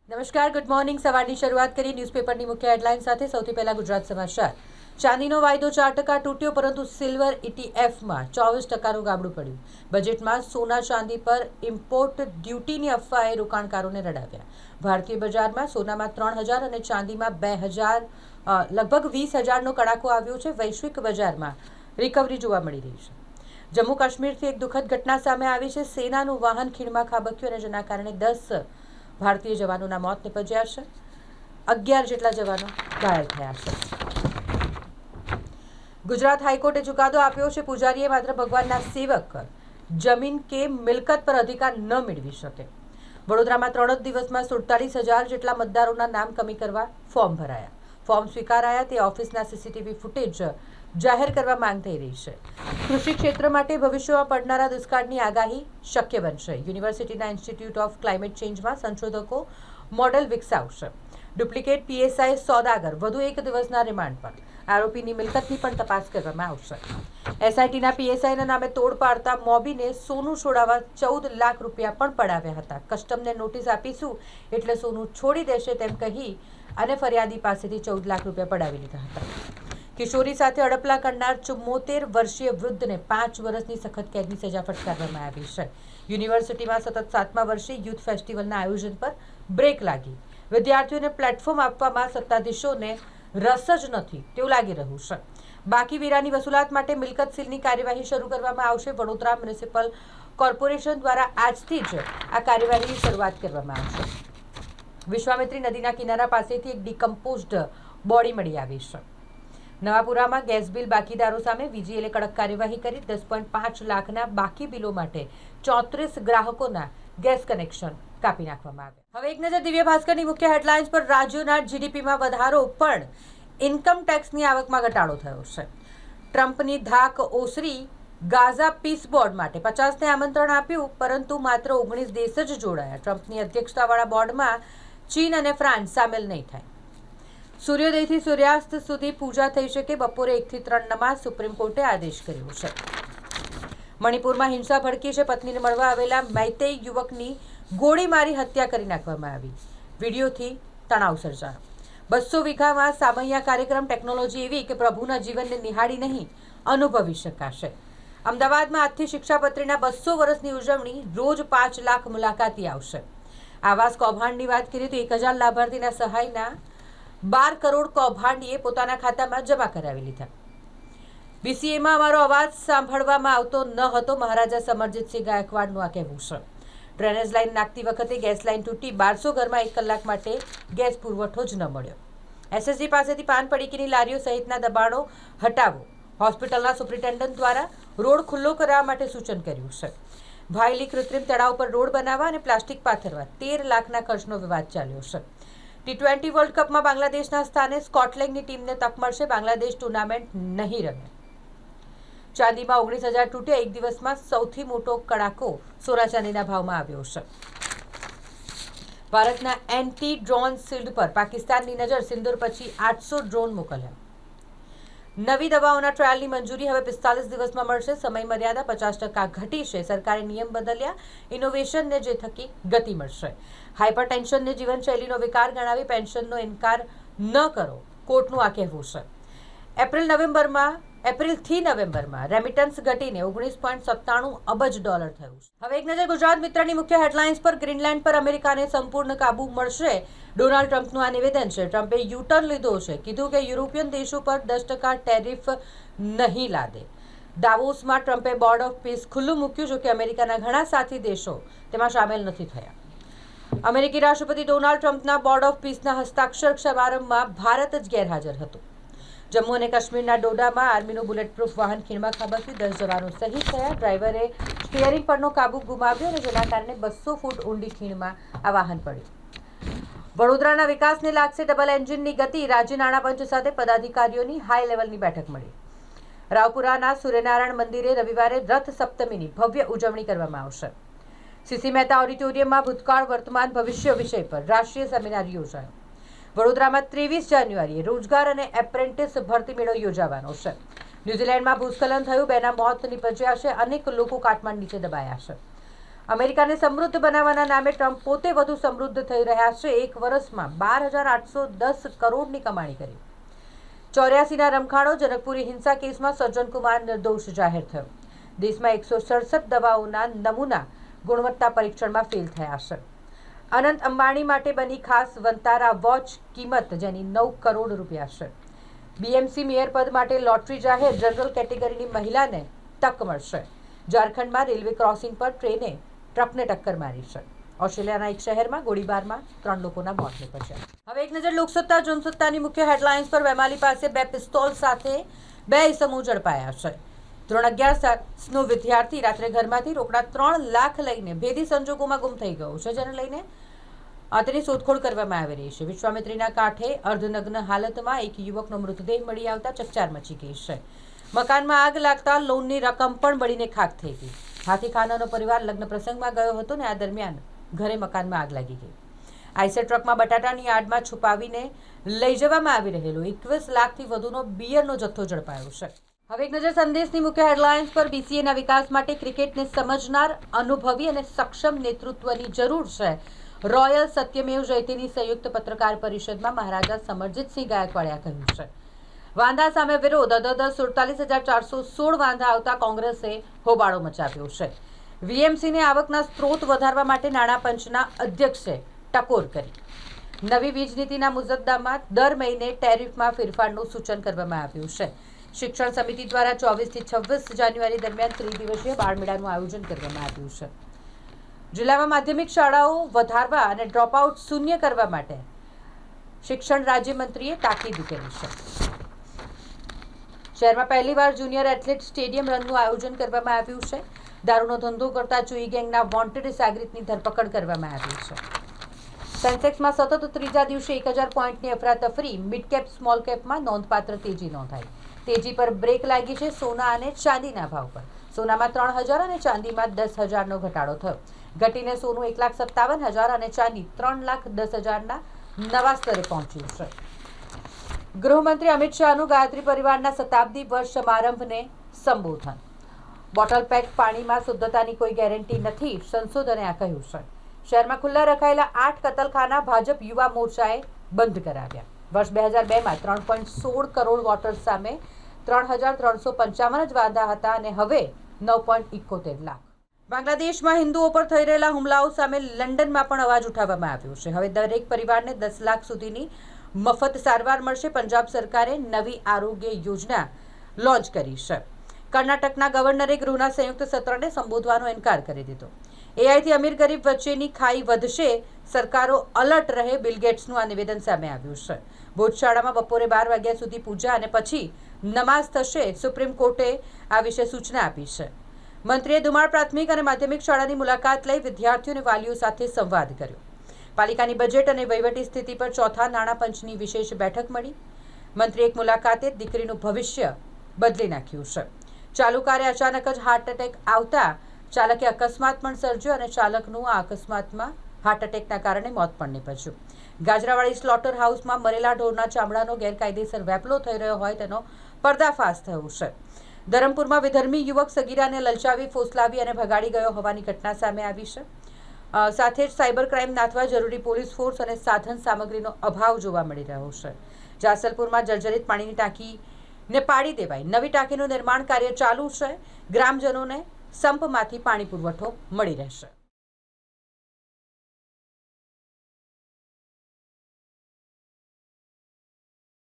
નમસ્કાર, good morning. સવારની શરૂઆત કરી ન્યૂઝપેપરની મુખ્ય હેડલાઇન સાથે. સૌથી પહેલા ગુજરાત સમાચાર. ચાંદીનો વાયદો 4% તૂટ્યો, પરંતુ સિલ્વર ઇટીએફમાં 24%નું ગાબડું પડ્યું. બજેટમાં સોના ચાંદી પર ઇમ્પોર્ટ ડ્યુટીની અફવાએ રોકાણકારોને રડાવ્યા. ભારતીય બજારમાં સોનામાં 3,000 અને ચાંદીમાં 2,000 લગભગ 20,000નો કડાકો આવ્યો છે. વૈશ્વિક બજારમાં રિકવરી જોવા મળી રહી છે. જમ્મુ કાશ્મીરથી એક દુઃખદ ઘટના સામે આવી છે. સેનાનું વાહન ખીણમાં ખાબક્યું અને જેના કારણે 10 ભારતીય જવાનોના મોત નિપજ્યા છે. 11 જેટલા જવાનો ઘાયલ થયા છે. ગુજરાત હાઈકોર્ટે ચુકાદો આપ્યો છે. પૂજારીએ માત્ર ભગવાનના સેવક જમીન કે મિલકત પર અધિકાર ન મેળવી શકે. વડોદરામાં 3 જ દિવસમાં 47,000 જેટલા મતદારોના નામ કમી કરવા ફોર્મ ભરાયા. ફોર્મ સ્વીકારાયા તે ઓફિસના સીસીટીવી ફૂટેજ જાહેર કરવા માંગ થઈ રહી છે. કૃષિ ક્ષેત્ર માટે ભવિષ્યમાં પડનારા દુષ્કાળની આગાહી શક્ય બનશે. યુનિવર્સિટીના ઇન્સ્ટિટ્યૂટ ઓફ ક્લાઇમેટ ચેન્જમાં સંશોધકો મોડેલ વિકસાવશે. ડુપ્લિકેટ પીએસઆઈ સોદાગર વધુ 1 દિવસના રિમાન્ડ પર. આરોપીની મિલકતની પણ તપાસ કરવામાં આવશે. એસઆઈટીના પીએસઆઈના નામે તોડ પાડતા મોબીને સોનું છોડાવવા 14 લાખ રૂપિયા પણ પડાવ્યા હતા. કસ્ટમને નોટિસ આપીશું એટલે સોનું છોડી દેશે તેમ કહી અને ફરિયાદી પાસેથી 14 લાખ રૂપિયા પડાવી લીધા હતા. કિશોરી સાથે અડપલા કરનાર 74 વર્ષીય વૃદ્ધને 5 વર્ષની સખત કેદની સજા ફટકારવામાં આવી છે. યુનિવર્સિટીમાં સતત 7મા વર્ષે યુથ ફેસ્ટિવલના આયોજન પર બ્રેક લાગી. વિદ્યાર્થીઓને પ્લેટફોર્મ આપવામાં સત્તાધીશોને રસ જ નથી તેવું લાગી રહ્યું છે. બાકી વેરાની વસૂલાત માટે મિલકત સીલની કાર્યવાહી શરૂ કરવામાં આવશે. વડોદરા મ્યુનિસિપલ કોર્પોરેશન દ્વારા આજથી જ આ કાર્યવાહીની શરૂઆત કરવામાં આવશે. વિશ્વામિત્રી નદીના કિનારા પાસેથી એક ડિકમ્પોઝડ બોડી મળી આવી છે. નવાપુરામાં ગેસ બિલ બાકીદારો સામે વીજીએલે કડક કાર્યવાહી કરી. 10.5 લાખના બાકી બિલો માટે 34 ગ્રાહકોના ગેસ કનેક્શન કાપી નાખવામાં આવ્યા. હવે એક નજર દિવ્ય ભાસ્કરની મુખ્ય હેડલાઇન્સ પર. રાજ્યોના જીડીપીમાં વધારો પણ ઇન્કમ ટેક્સની આવકમાં ઘટાડો થયો છે. ટ્રમ્પની ધાક ઓસરી. ગાઝા પીસ બોર્ડ માટે 50ને આમંત્રણ આપ્યું, પરંતુ માત્ર 19 દેશ જ જોડાયા. ટ્રમ્પની અધ્યક્ષતાવાળા બોર્ડમાં ચીન અને ફ્રાન્સ સામેલ નહીં થાય. સૂર્યોદયથી સૂર્યાસ્ત સુધી પૂજા થઈ શકે. બપોરે 1 થી 3 નમાઝ. સુપ્રીમ કોર્ટે આદેશ કર્યો છે. મણિપુરમાં હિંસા ભડકી છે. પત્નીને મળવા આવેલા મૈતેઈ યુવકની ગોળી મારી હત્યા કરી નાખવામાં આવી. વિડીયોથી તણાવ સર્જાયો. 200 વીઘામાં સામૈયા કાર્યક્રમ. ટેકનોલોજી એવી કે પ્રભુના જીવનને નિહાળી નહીં, અનુભવી શકાશે. અમદાવાદમાં આજથી શિક્ષાપત્રીના 200 વર્ષની ઉજવણી. રોજ 5 લાખ મુલાકાતી આવશે. આવાસ કૌભાંડની વાત કરીએ તો 1,000 લાભાર્થીના સહાયના 12 કરોડ કૌભાંડીએ પોતાના ખાતામાં જમા કરાવી લીધા. બીસીએમાં અમારો અવાજ સાંભળવામાં આવતો ન હતો. મહારાજા સમરજીતસિંહ ગાયકવાડનું આ કહેવું છે. ડ્રેનેજ લાઇન નાખતી વખતે ગેસ લાઇન તૂટી. 1200 ઘરમાં 1 કલાક માટે ગેસ પુરવઠો જ ન મળ્યો. એસએસજી પાસેથી પાન પડીકીની લારીઓ સહિતના દબાણો હટાવો. હોસ્પિટલના સુપ્રિન્ટેન્ડન્ટ દ્વારા રોડ ખુલ્લો કરવા માટે સૂચન કર્યું છે. ભાયલી કૃત્રિમ તળાવ પર રોડ બનાવવા અને પ્લાસ્ટિક પાથરવા 13 લાખના ખર્ચનો વિવાદ ચાલ્યો છે. T20 વર્લ્ડ કપમાં બાંગ્લાદેશના સ્થાને સ્કોટલેન્ડની ટીમને તક મળશે. બાંગ્લાદેશ ટુર્નામેન્ટ નહીં રમે. ચાંદીમાં 19,000 તૂટ્યા. એક દિવસમાં સૌથી મોટો કડાકો સોના ચાંદીના ભાવમાં આવ્યો છે. ભારતના એન્ટી ડ્રોન શિલ્ડ પર પાકિસ્તાનની નજર. સિંદૂર પછી 800 ડ્રોન મોકલ્યા. નવી દવાઓના ટ્રાયલની મંજૂરી હવે 45 દિવસમાં મળશે. સમય મર્યાદા 50% ઘટી છે. સરકારે નિયમ બદલ્યા. ઇનોવેશનને જે થકી ગતિ મળશે. હાઇપરટેન્શનને જીવનશૈલીનો વિકાર ગણાવી પેન્શનનો ઇનકાર ન કરો, કોર્ટનું આ કહેવું છે. એપ્રિલથી નવેમ્બરમાં રેમિટન્સ ઘટીને $19.97 અબજ થયું છે. હવે એક નજર ગુજરાત મિત્રની મુખ્ય હેડલાઇન્સ પર. ગ્રીનલેન્ડ પર અમેરિકાને સંપૂર્ણ કાબુ મળશે. ડોનાલ્ડ ટ્રમ્પનું આ નિવેદન છે. ટ્રમ્પે યુટર્ન લીધો છે. કીધું કે યુરોપિયન દેશો પર 10% ટેરિફ નહીં લાદે. દાવોસમાં ટ્રમ્પે બોર્ડ ઓફ પીસ ખુલ્લું મૂક્યું. જો કે અમેરિકાના ઘણા સાથી દેશો તેમાં સામેલ નથી થયા. અમેરિકી રાષ્ટ્રપતિ ડોનાલ્ડ ટ્રમ્પના બોર્ડ ઓફ પીસના હસ્તાક્ષર સમારંભમાં ભારત જ ગેરહાજર હતું. જમ્મુ અને કાશ્મીરના ડોડામાં આર્મીનું બુલેટપ્રૂફ વાહન ખીણમાં ખાબક્યું. 10 જવાનો શહીદ થયા. ડ્રાઈવરે સ્ટીયરિંગ પરનો કાબુ ગુમાવ્યો અને જેના કારણે 200 ફૂટ ઊંડી ખીણમાં આ વાહન પડ્યું. વડોદરાના વિકાસને લાગશે ડબલ એન્જિનની ગતિ. રાજ્ય નાણાં પંચ સાથે પદાધિકારીઓની હાઈ લેવલની બેઠક મળી. રાવપુરાના સૂર્યનારાયણ મંદિરે રવિવારે રથ સપ્તમીની ભવ્ય ઉજવણી કરવામાં આવશે. સીસી મહેતા ઓડિટોરિયમમાં ભૂતકાળ, વર્તમાન, ભવિષ્ય વિષય પર રાષ્ટ્રીય સેમિનાર યોજાયો. વડોદરામાં 23 જાન્યુઆરીએ રોજગાર અને એપ્રેન્ટિસ ભરતી મેળો યોજાવાનો છે. ન્યૂઝીલેન્ડમાં ભૂસ્ખલન થયું. 2ના મોત નિપજ્યા છે. અનેક લોકો કાટમાળ નીચે દબાયા છે. અમેરિકાને સમૃદ્ધ બનાવવાના નામે ટ્રમ્પ પોતે વધુ સમૃદ્ધ થઈ રહ્યા છે. એક વર્ષમાં 12,810 કરોડની કમાણી કરી. 84ના રમખાણો જનકપુરી હિંસા કેસમાં સજ્જન કુમાર નિર્દોષ જાહેર થયો. દેશમાં 167 દવાઓના નમૂના ગુણવત્તા પરીક્ષણમાં ફેલ થયા છે. અનંત અંબાણી માટે બની ખાસ વંતારા વોચ, કિંમત જેની 9 કરોડ રૂપિયા છે. બીએમસી મેયર પદ માટે લોટરી જાહેર, જનરલ કેટેગરીની મહિલાને તક મળશે. ઝારખંડમાં રેલવે ક્રોસિંગ પર ટ્રેને ટ્રકને ટક્કર મારી છે. ઓસ્ટ્રેલિયાના એક શહેરમાં ગોળીબારમાં 3 લોકોના મોત નીપજ્યા. હવે એક નજર લોકસત્તા જનસત્તાની મુખ્ય હેડલાઇન્સ પર. વેમાલી પાસે 2 પિસ્તોલ સાથે 2 ઇસમો ઝડપાયા છે. ધોરણ 11નો વિદ્યાર્થી રાત્રે ઘરમાંથી રોકડા 3 લાખ લઈને ભેદી સંજોગોમાં ગુમ થઈ ગયો છે, જેને લઈને તેની શોધખોળ કરવામાં આવી રહી છે. વિશ્વામિત્રીના કાંઠે અર્ધનગ્ન હાલતમાં એક યુવકનો મૃતદેહ મળી આવતા ચકચાર મચી ગઈ છે. મકાનમાં આગ લાગતા લોનની રકમ પણ બળીને ખાખ થઈ ગઈ. હાથીખાનાનો પરિવાર લગ્ન પ્રસંગમાં ગયો હતો ને આ દરમિયાન ઘરે મકાનમાં આગ લાગી ગઈ. આઈસર ટ્રકમાં બટાટાની આડમાં છુપાવીને લઈ જવામાં આવી રહેલો 21 લાખથી વધુનો બિયરનો જથ્થો ઝડપાયો છે. હવે એક નજર સંદેશની મુખ્ય હેડલાઇન્સ પર. બીસીએના વિકાસ માટે ક્રિકેટને સમજનાર, અનુભવી અને સક્ષમ નેતૃત્વની જરૂર છે. રોયલ સત્યમેવ જયતેની સંયુક્ત પત્રકાર પરિષદમાં મહારાજા સમરજીતસિંહ ગાયકવાડે કહ્યું છે. વાંધા સામે વિરોધ. 47,416 વાંધા આવતા કોંગ્રેસે હોબાળો મચાવ્યો છે. વીએમસીને આવકના સ્ત્રોત વધારવા માટે નાણાં પંચના અધ્યક્ષે ટકોર કરી. નવી વીજ નીતિના મુસદ્દામાં દર મહિને ટેરિફમાં ફેરફારનું સૂચન કરવામાં આવ્યું છે. શિક્ષણ સમિતિ દ્વારા 24થી 26 જાન્યુઆરી દરમિયાન ત્રિદિવસીય બાળમેળાનું આયોજન કરવામાં આવ્યું છે. જિલ્લામાં માધ્યમિક શાળાઓ વધારવા અને ડ્રોપઆઉટ શૂન્ય કરવા માટે શિક્ષણ રાજ્યમંત્રીએ તાકીદ કરી છે. શહેરમાં પહેલીવાર જુનિયર એથ્લેટ સ્ટેડિયમ રનનું આયોજન કરવામાં આવ્યું છે. દારૂનો ધંધો કરતા ચુઈ ગેંગના વોન્ટેડ સાગરીતની ધરપકડ કરવામાં આવી છે. સેન્સેક્સમાં સતત ત્રીજા દિવસે 1000 પોઈન્ટની અફરાતફરી. મિડ કેપ સ્મોલ કેપમાં નોંધપાત્ર તેજી નોંધાઈ. તેજી પર બ્રેક લાગી છે સોના અને ચાંદીના ભાવ પર. સોનામાં 3000 અને ચાંદીમાં 10,000નો ઘટાડો થયો. ઘટીને સોનું 1,57,000 અને ચાંદી 3,10,000ના નવા સ્તરે પહોંચ્યું છે. ગૃહમંત્રી અમિત શાહનું ગાયત્રી પરિવારના શતાબ્દી વર્ષ સમારંભને સંબોધન. બોટલ પેક પાણીમાં શુદ્ધતાની કોઈ ગેરંટી નથી, સંશોધને આ કહ્યું છે. શહેરમાં ખુલ્લા રખાયેલા 8 કતલખાના ભાજપ યુવા મોરચાએ બંધ કરાવ્યા. વર્ષ 2002માં 3.16 કરોડ વોટર્સ સામે 3,355 જ વાંધા હતા અને હવે 9.71 લાખ. બાંગ્લાદેશમાં હિન્દુઓ પર થઈ રહેલા હુમલાઓ સામે લંડનમાં પણ અવાજ ઉઠાવવામાં આવ્યો છે. હવે દરેક પરિવારને 10 લાખ સુધીની મફત સારવાર મળશે. પંજાબ સરકારે નવી આરોગ્ય યોજના લોન્ચ કરી છે. કર્ણાટકના ગવર્નરે ગૃહના સંયુક્ત સત્રને સંબોધવાનો ઇનકાર કરી દીધો. એઆઈથી અમીર ગરીબ વચ્ચેની ખાઈ વધશે, સરકારો અલર્ટ રહે. બિલ ગેટ્સનું આ નિવેદન સામે આવ્યું છે. ભોજશાળામાં બપોરે 12 વાગ્યા સુધી પૂજા અને પછી નમાઝ થશે. સુપ્રીમ કોર્ટે આ વિશે સૂચના આપી છે. મંત્રીએ ધુમાડ પ્રાથમિક અને માધ્યમિક શાળાની મુલાકાત લઈ વિદ્યાર્થીઓ અને વાલીઓ સાથે સંવાદ કર્યો. પાલિકાની બજેટ અને વહીવટી સ્થિતિ પર ચોથા નાણાં પંચની વિશેષ બેઠક મળી. મંત્રી એક મુલાકાતે દીકરીનું ભવિષ્ય બદલી નાખ્યું છે. ચાલુ કારે અચાનક જ હાર્ટ એટેક આવતા ચાલકે અકસ્માત પણ સર્જ્યો અને ચાલકનું આ અકસ્માતમાં હાર્ટ એટેકના કારણે મોત પણ નીપજ્યું. ગાજરાવાડી સ્લોટર હાઉસમાં મરેલા ઢોરના ચામડાનો ગેરકાયદેસર વેપલો થઈ રહ્યો હોય તેનો પર્દાફાશ થયો છે. ધરમપુરમાં વિધર્મી યુવક સગીરાને લલચાવી, ફોસલાવી અને ભગાડી ગયો હોવાની ઘટના સામે આવી છે. સાથે જ સાયબર ક્રાઇમ નાથવા જરૂરી પોલીસ ફોર્સ અને સાધન સામગ્રીનો અભાવ જોવા મળી રહ્યો છે. જાસલપુરમાં જર્જરિત પાણીની ટાંકીને પાડી દેવાઈ. નવી ટાંકીનું નિર્માણ કાર્ય ચાલુ છે. ગ્રામજનોને સંપમાંથી પાણી પુરવઠો મળી રહેશે.